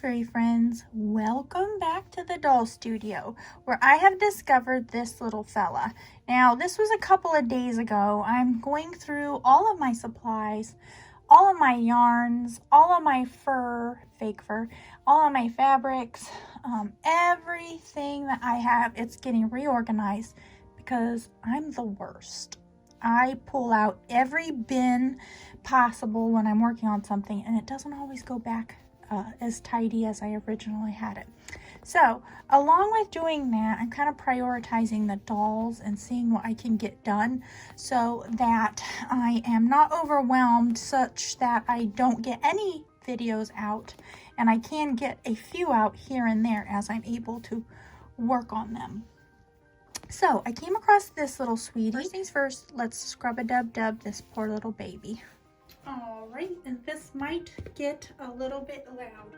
furry friends, welcome back to the doll studio where I have discovered this little fella. Now this was a couple of days ago. I'm going through all of my supplies, all of my yarns, all of my fur, fake fur, all of my fabrics, everything that I have. It's getting reorganized because I'm the worst. I pull out every bin possible when I'm working on something, and it doesn't always go back as tidy as I originally had it. So along with doing that, I'm kind of prioritizing the dolls and seeing what I can get done so that I am not overwhelmed such that I don't get any videos out, and I can get a few out here and there as I'm able to work on them. So I came across this little sweetie. First things first, let's scrub-a-dub-dub this poor little baby. All right, and this might get a little bit loud.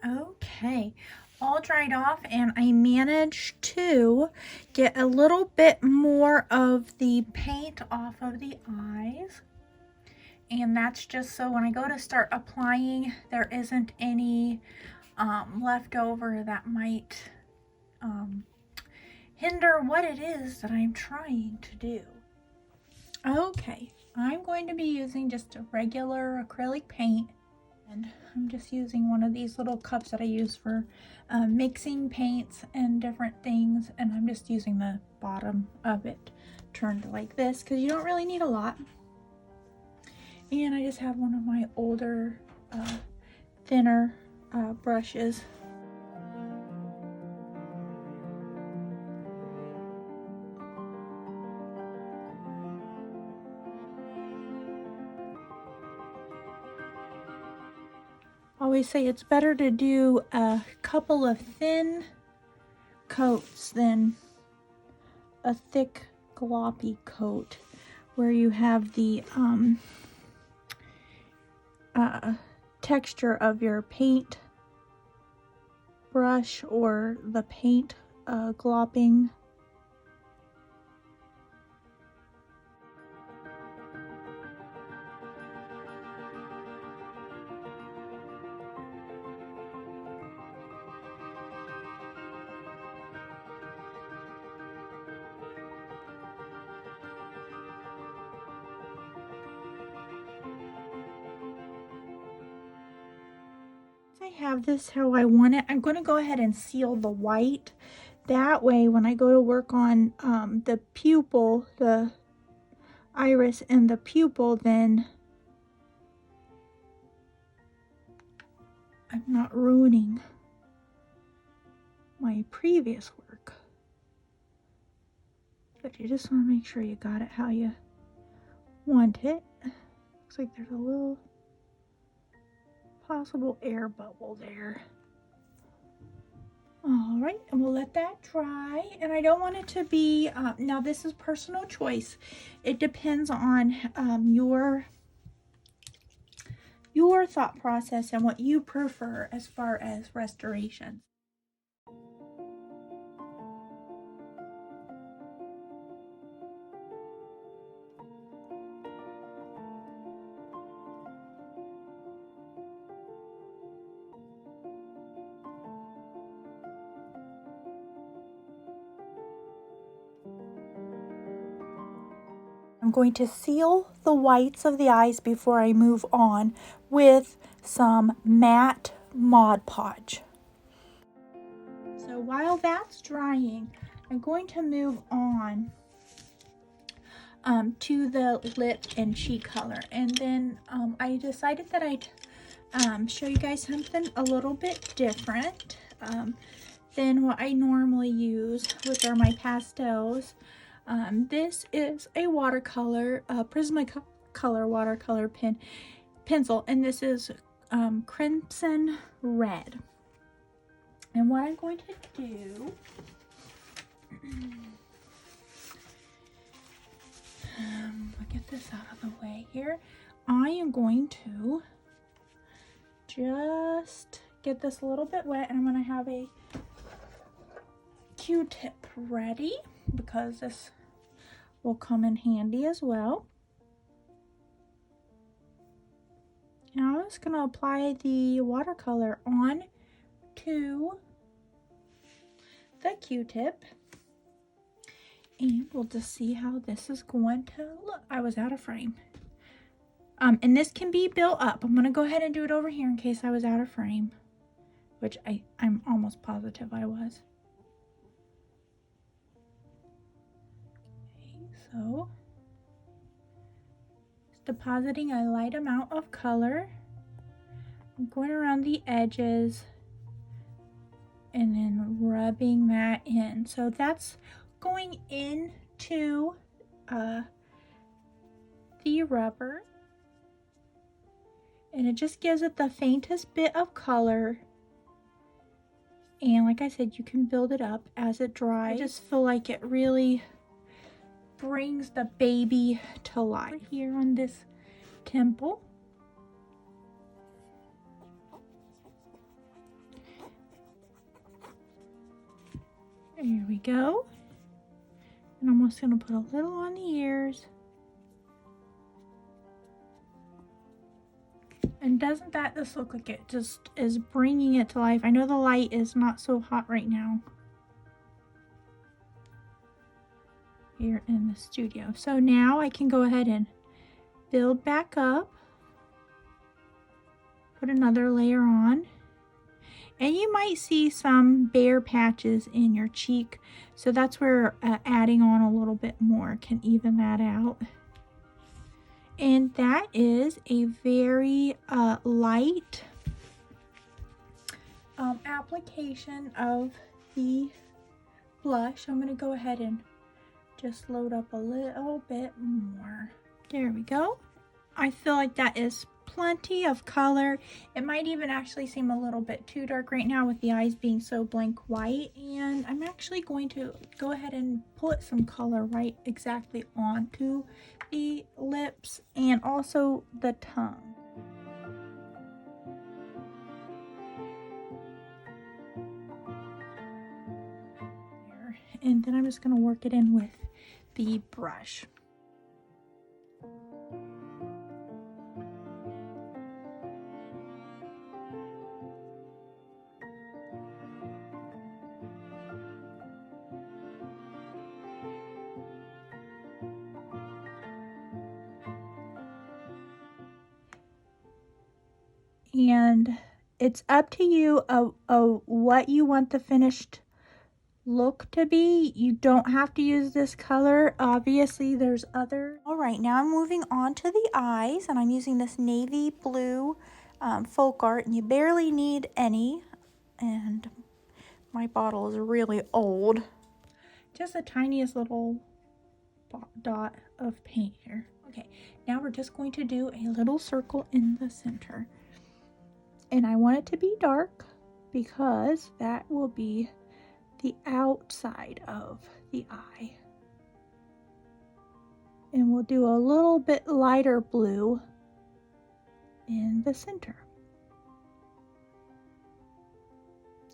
Okay, all dried off, and I managed to get a little bit more of the paint off of the eyes. And that's just so when I go to start applying, there isn't any left over that might hinder what it is that I'm trying to do. Okay, I'm going to be using just a regular acrylic paint. And I'm just using one of these little cups that I use for mixing paints and different things. And I'm just using the bottom of it turned like this because you don't really need a lot. And I just have one of my older, thinner brushes. Always say it's better to do a couple of thin coats than a thick gloppy coat where you have the texture of your paint brush or the paint glopping. I have this how I want it. I'm going to go ahead and seal the white. That way when I go to work on the pupil, the iris and the pupil, then I'm not ruining my previous work. But you just want to make sure you got it how you want it. Looks like there's a little possible air bubble there. All right, and we'll let that dry. And I don't want it to be, now this is personal choice. It depends on your thought process and what you prefer as far as restoration. I'm going to seal the whites of the eyes before I move on with some matte Mod Podge. So while that's drying, I'm going to move on to the lip and cheek color. And then I decided that I'd show you guys something a little bit different than what I normally use, which are my pastels. This is a watercolor, Prismacolor watercolor pencil, and this is crimson red. And what I'm going to do, I'll get this out of the way here. I am going to just get this a little bit wet, and I'm going to have a Q-tip ready because this will come in handy as well. Now I'm just going to apply the watercolor on to the Q-tip, and we'll just see how this is going to look. I was out of frame. And this can be built up. I'm going to go ahead and do it over here in case I was out of frame, which I'm almost positive I was. Okay, so just depositing a light amount of color. I'm going around the edges and then rubbing that in. So that's going into the rubber. And it just gives it the faintest bit of color. And like I said, you can build it up as it dries. I just feel like it really brings the baby to life. Right here on this temple. There we go. And I'm just going to put a little on the ears. And doesn't that just look like it just is bringing it to life? I know the light is not so hot right now here in the studio. So now I can go ahead and build back up. Put another layer on. And you might see some bare patches in your cheek. So that's where adding on a little bit more can even that out. And that is a very light application of the blush. I'm going to go ahead and just load up a little bit more. There we go. I feel like that is plenty of color. It might even actually seem a little bit too dark right now with the eyes being so blank white. And I'm actually going to go ahead and put some color right exactly onto the lips and also the tongue. There. And then I'm just going to work it in with the brush. And it's up to you what you want the finished look to be. You don't have to use this color. Obviously, there's other. All right, now I'm moving on to the eyes, and I'm using this navy blue folk art, and you barely need any. And my bottle is really old. Just the tiniest little dot of paint here. Okay, now we're just going to do a little circle in the center. And I want it to be dark because that will be the outside of the eye. And we'll do a little bit lighter blue in the center.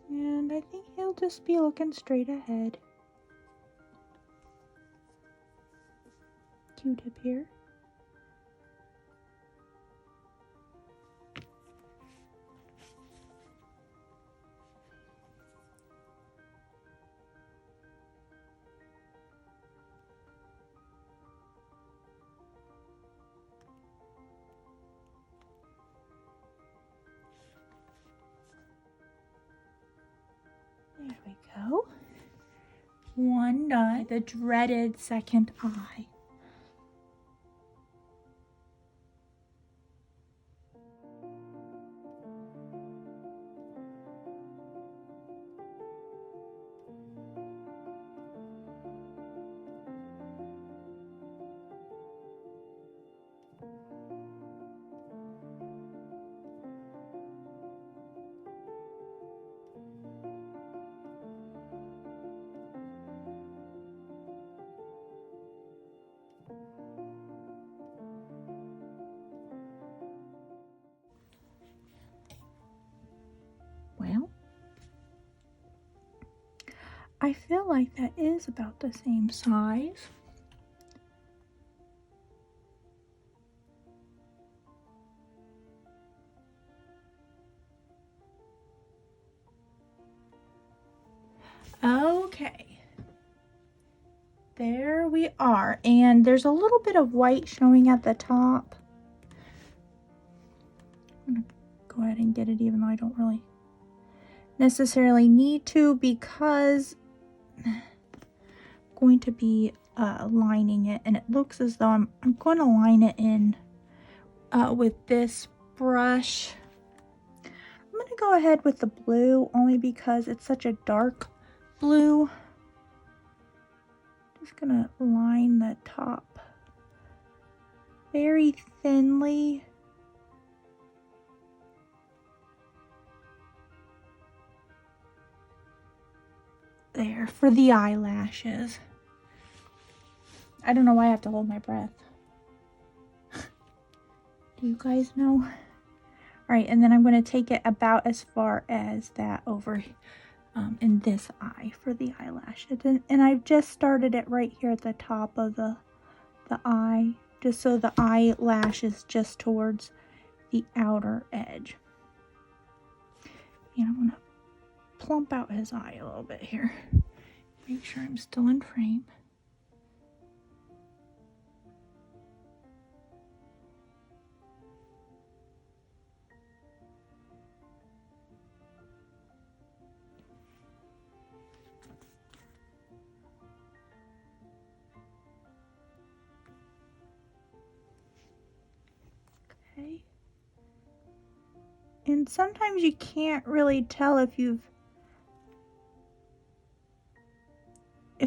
And I think he'll just be looking straight ahead. Q-tip here. There we go. One done. The dreaded second eye. I feel like that is about the same size. Okay. There we are. And there's a little bit of white showing at the top. I'm going to go ahead and get it even though I don't really necessarily need to, because I'm going to be lining it, and it looks as though I'm going to line it in with this brush. I'm going to go ahead with the blue only because it's such a dark blue. Just going to line the top very thinly. There, for the eyelashes. I don't know why I have to hold my breath. Do you guys know? All right, and then I'm going to take it about as far as that over in this eye for the eyelashes. And I've just started it right here at the top of the eye, just so the eyelash is just towards the outer edge. And I'm going to plump out his eye a little bit here. Make sure I'm still in frame. Okay. And sometimes you can't really tell if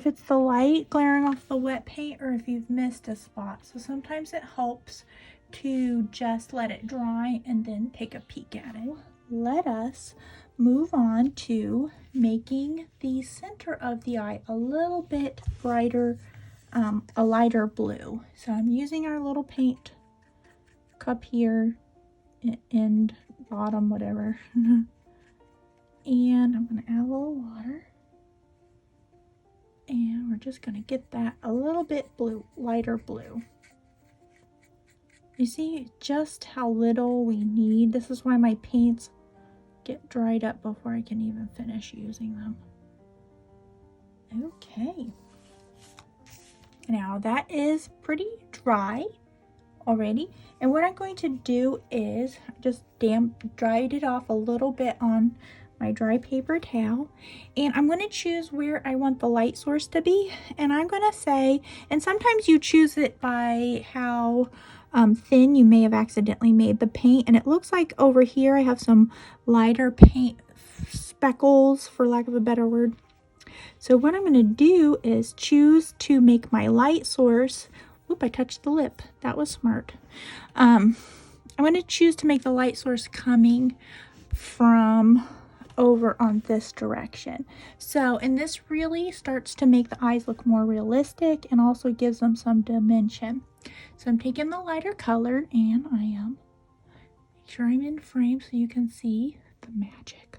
it's the light glaring off the wet paint or if you've missed a spot. So sometimes it helps to just let it dry and then take a peek at it. Let us move on to making the center of the eye a little bit brighter, a lighter blue. So I'm using our little paint cup here, end, bottom, whatever. And I'm going to add a little water. And we're just going to get that a little bit blue, lighter blue. You see just how little we need. This is why my paints get dried up before I can even finish using them. Okay. Now that is pretty dry already. And what I'm going to do is just dried it off a little bit on my dry paper towel, and I'm going to choose where I want the light source to be. And I'm going to say, and sometimes you choose it by how thin you may have accidentally made the paint, and it looks like over here I have some lighter paint speckles, for lack of a better word. So what I'm going to do is choose to make my light source. Oop, I touched the lip. That was smart. I'm going to choose to make the light source coming from over on this direction. So, and this really starts to make the eyes look more realistic and also gives them some dimension. So I'm taking the lighter color, and I am make sure I'm in frame so you can see the magic.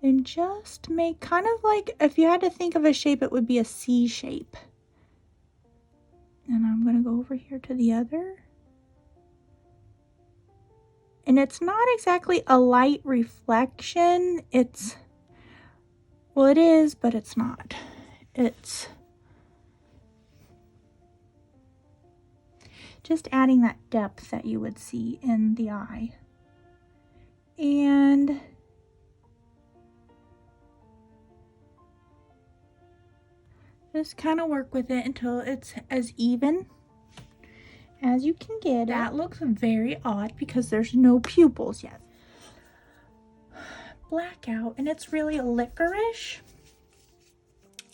And just make kind of like, if you had to think of a shape, it would be a C shape. And I'm going to go over here to the other. And it's not exactly a light reflection. It's, well, it is, but it's not. It's just adding that depth that you would see in the eye. And just kind of work with it until it's as even as you can get. That looks very odd because there's no pupils yet. Blackout, and it's really a licorice.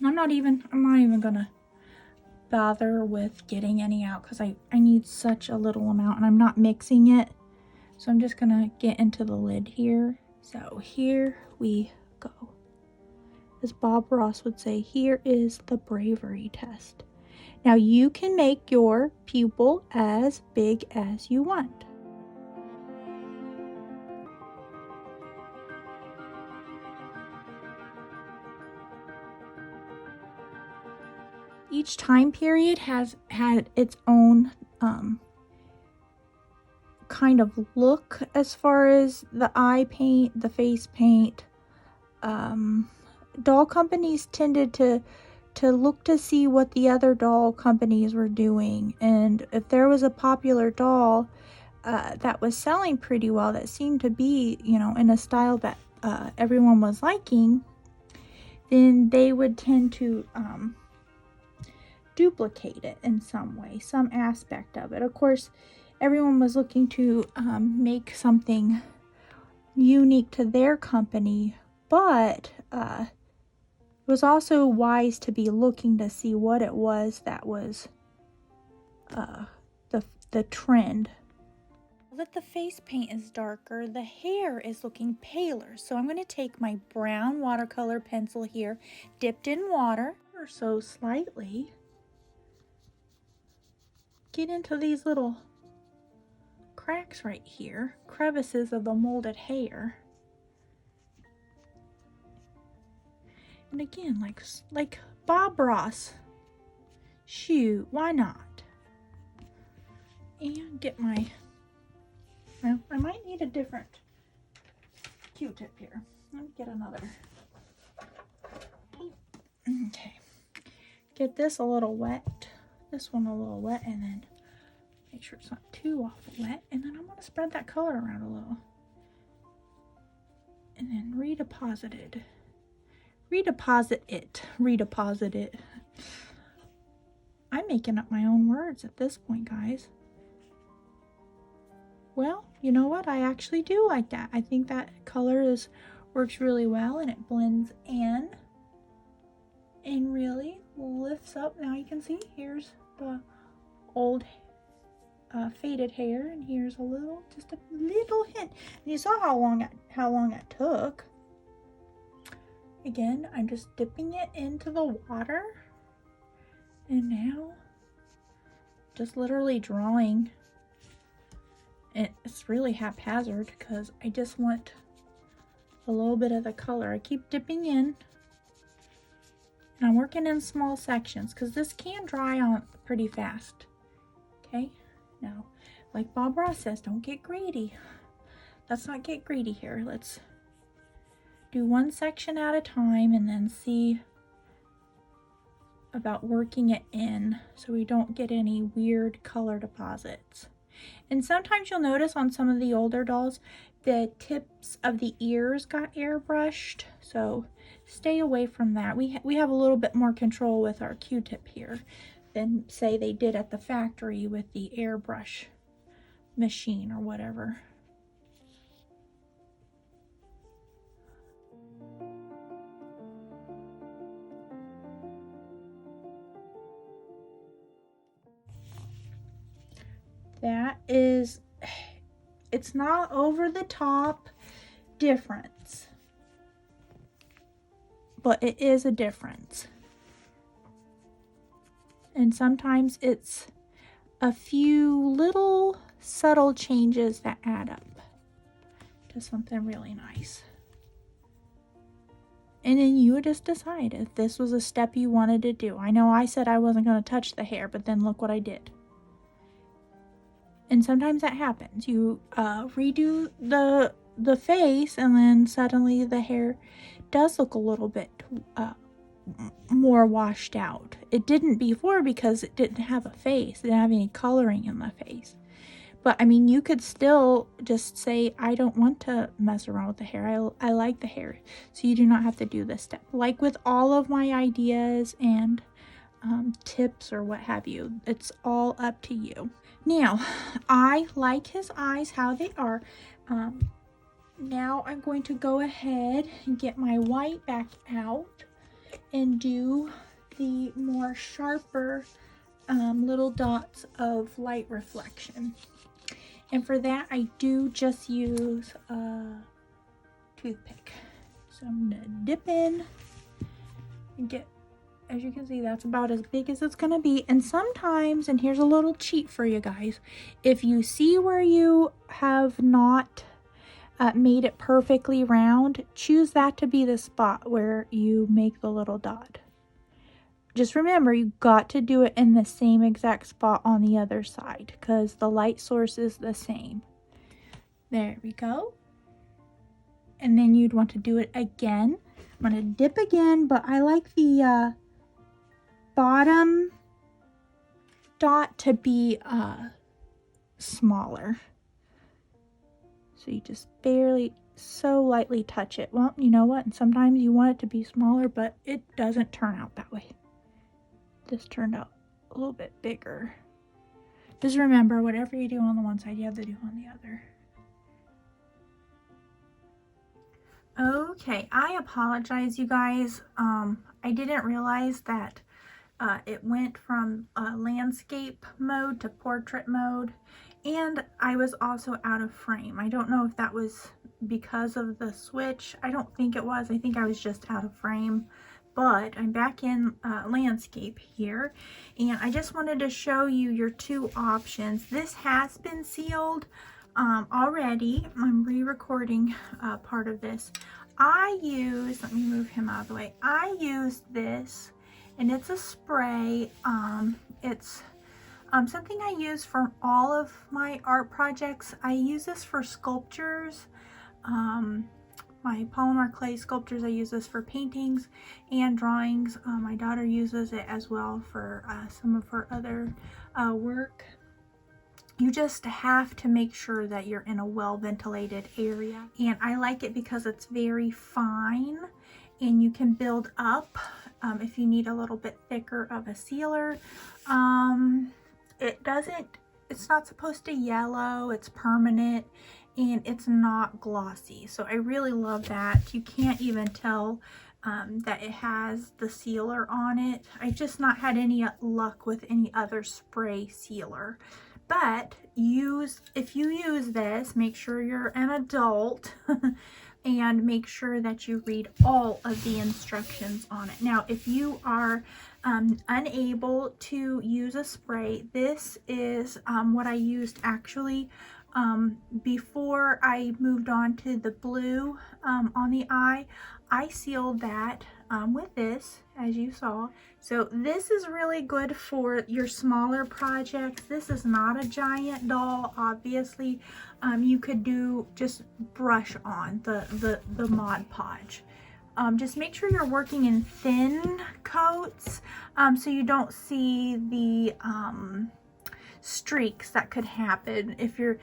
I'm not even gonna bother with getting any out because I need such a little amount, and I'm not mixing it. So I'm just gonna get into the lid here. So here we go. As Bob Ross would say, here is the bravery test. Now you can make your pupil as big as you want. each time period has had its own kind of look as far as the eye paint, the face paint. Doll companies tended to look to see what the other doll companies were doing, and if there was a popular doll that was selling pretty well, that seemed to be, you know, in a style that everyone was liking, then they would tend to duplicate it in some way, some aspect of it. Of course, everyone was looking to make something unique to their company, but it was also wise to be looking to see what it was that was the trend. Now that the face paint is darker, the hair is looking paler. So I'm going to take my brown watercolor pencil here, dipped in water or so slightly, get into these little cracks right here, crevices of the molded hair. And again, like Bob Ross. Shoot, why not? And get my, well, I might need a different Q-tip here. Let me get another. Okay. Get this a little wet, this one a little wet, and then make sure it's not too awful wet. And then I'm going to spread that color around a little. And then redeposit it. I'm making up my own words at this point, guys. Well, you know what? I actually do like that. I think that color works really well, and it blends in and really lifts up. Now you can see here's the old faded hair, and here's just a little hint. And you saw how long it took. Again, I'm just dipping it into the water, and now just literally drawing. It's really haphazard because I just want a little bit of the color. I keep dipping in, and I'm working in small sections because this can dry on pretty fast. Okay, now like Bob Ross says, don't get greedy. Let's not get greedy here. Let's do one section at a time and then see about working it in so we don't get any weird color deposits. And sometimes you'll notice on some of the older dolls, the tips of the ears got airbrushed, so stay away from that. We have a little bit more control with our Q-tip here than say they did at the factory with the airbrush machine or whatever. That is, it's not over the top difference, but it is a difference. And sometimes it's a few little subtle changes that add up to something really nice. And then you would just decide if this was a step you wanted to do. I know I said I wasn't going to touch the hair, but then look what I did. And sometimes that happens. You redo the face, and then suddenly the hair does look a little bit more washed out. It didn't before because it didn't have a face. It didn't have any coloring in the face. But I mean, you could still just say, I don't want to mess around with the hair. I like the hair. So you do not have to do this step. Like with all of my ideas and tips or what have you, it's all up to you. Now, I like his eyes how they are. Now I'm going to go ahead and get my white back out and do the more sharper little dots of light reflection. And for that, I do just use a toothpick. So I'm going to dip in and get, as you can see, that's about as big as it's going to be. And sometimes, and here's a little cheat for you guys, if you see where you have not made it perfectly round, choose that to be the spot where you make the little dot. just remember, you got to do it in the same exact spot on the other side because the light source is the same. There we go. And then you'd want to do it again. I'm going to dip again, but I like the bottom dot to be smaller. So you just barely, so lightly touch it. Well, you know what? And sometimes you want it to be smaller, but it doesn't turn out that way. This turned out a little bit bigger. Just remember, whatever you do on the one side, you have to do on the other. Okay, I apologize, you guys. I didn't realize that it went from landscape mode to portrait mode, and I was also out of frame. I don't know if that was because of the switch. I don't think it was. I think I was just out of frame. But I'm back in landscape here, and I just wanted to show you your two options. This has been sealed already. I'm re-recording part of this. I use, let me move him out of the way. I use this, and it's a spray. It's something I use for all of my art projects. I use this for sculptures. My polymer clay sculptures, I use this for paintings and drawings. My daughter uses it as well for some of her other work. You just have to make sure that you're in a well-ventilated area. And I like it because it's very fine and you can build up if you need a little bit thicker of a sealer. It's not supposed to yellow, it's permanent. And it's not glossy, so I really love that. You can't even tell that it has the sealer on it. I've just not had any luck with any other spray sealer. But if you use this, make sure you're an adult and make sure that you read all of the instructions on it. Now, if you are unable to use a spray, this is what I used actually before I moved on to the blue on the eye. I sealed that with this, as you saw. So this is really good for your smaller projects. This is not a giant doll, obviously. You could do just brush on the Mod Podge. Just make sure you're working in thin coats so you don't see the streaks that could happen. If you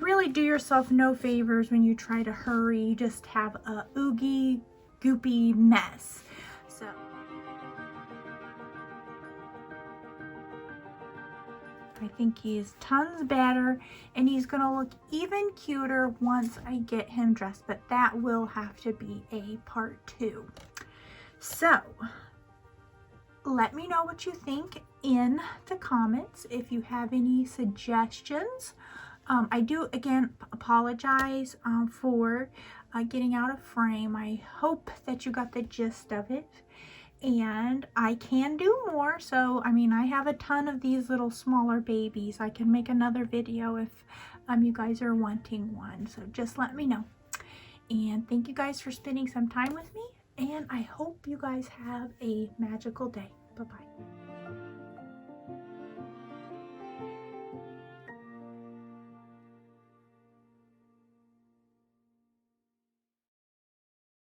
really do yourself no favors when you try to hurry. You just have a oogie goopy mess. So I think he's tons better, and he's gonna look even cuter once I get him dressed, but that will have to be a part 2. So let me know what you think in the comments if you have any suggestions. I do again apologize for getting out of frame. I hope that you got the gist of it, and I can do more. So I mean, I have a ton of these little smaller babies. I can make another video if you guys are wanting one, so just let me know. And thank you guys for spending some time with me, and I hope you guys have a magical day. Bye-bye.